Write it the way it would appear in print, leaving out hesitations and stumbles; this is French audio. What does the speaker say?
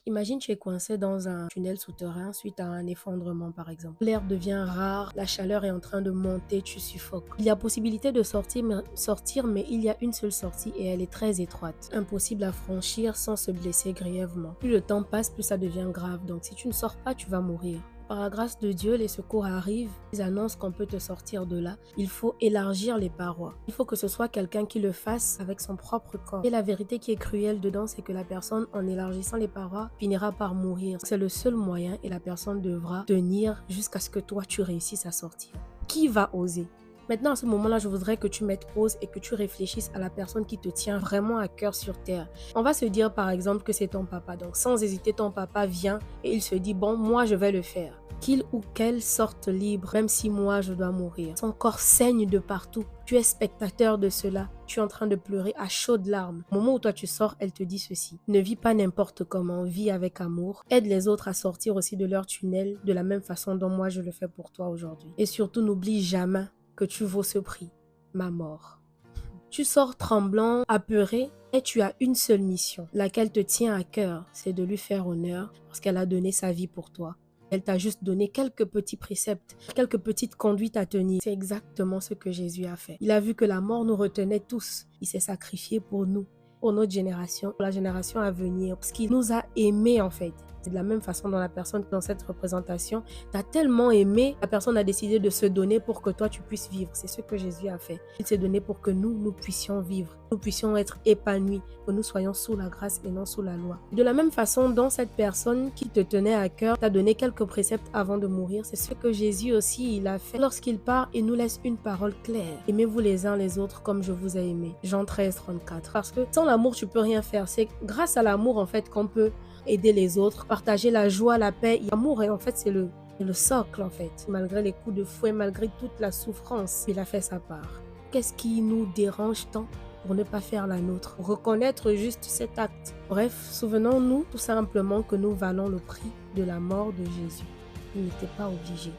Imagine tu es coincé dans un tunnel souterrain suite à un effondrement par exemple. L'air devient rare, la chaleur est en train de monter, tu suffoques. Il y a possibilité de sortir, mais il y a une seule sortie et elle est très étroite. Impossible à franchir sans se blesser grièvement. Plus le temps passe, plus ça devient grave. Donc si tu ne sors pas, tu vas mourir. Par la grâce de Dieu, les secours arrivent, ils annoncent qu'on peut te sortir de là. Il faut élargir les parois. Il faut que ce soit quelqu'un qui le fasse avec son propre corps. Et la vérité qui est cruelle dedans, c'est que la personne, en élargissant les parois, finira par mourir. C'est le seul moyen et la personne devra tenir jusqu'à ce que toi, tu réussisses à sortir. Qui va oser? Maintenant, à ce moment-là, je voudrais que tu mettes pause et que tu réfléchisses à la personne qui te tient vraiment à cœur sur terre. On va se dire par exemple que c'est ton papa. Donc sans hésiter, ton papa vient et il se dit « Bon, moi je vais le faire ». Qu'il ou qu'elle sorte libre, même si moi je dois mourir. Son corps saigne de partout. Tu es spectateur de cela. Tu es en train de pleurer à chaudes larmes. Au moment où toi tu sors, elle te dit ceci. Ne vis pas n'importe comment, vis avec amour. Aide les autres à sortir aussi de leur tunnel de la même façon dont moi je le fais pour toi aujourd'hui. Et surtout, n'oublie jamais que tu vaux ce prix, ma mort. Tu sors tremblant, apeuré, et tu as une seule mission, laquelle te tient à cœur, c'est de lui faire honneur parce qu'elle a donné sa vie pour toi. Elle t'a juste donné quelques petits préceptes, quelques petites conduites à tenir. C'est exactement ce que Jésus a fait. Il a vu que la mort nous retenait tous. Il s'est sacrifié pour nous, pour notre génération, pour la génération à venir, parce qu'il nous a aimés en fait. C'est de la même façon dans la personne, dans cette représentation, t'as tellement aimé, la personne a décidé de se donner pour que toi tu puisses vivre. C'est ce que Jésus a fait. Il s'est donné pour que nous puissions vivre, nous puissions être épanouis, que nous soyons sous la grâce et non sous la loi. De la même façon, dans cette personne qui te tenait à cœur, t'a donné quelques préceptes avant de mourir. C'est ce que Jésus aussi, il a fait. Lorsqu'il part, il nous laisse une parole claire. Aimez-vous les uns les autres comme je vous ai aimé. Jean 13, 34. Parce que sans l'amour, tu peux rien faire. C'est grâce à l'amour, en fait, qu'on peut aider les autres, partager la joie, la paix. L'amour, en fait, c'est le socle, en fait. Malgré les coups de fouet, malgré toute la souffrance, il a fait sa part. Qu'est-ce qui nous dérange tant pour ne pas faire la nôtre? Reconnaître juste cet acte. Bref, souvenons-nous tout simplement que nous valons le prix de la mort de Jésus. Il n'était pas obligé.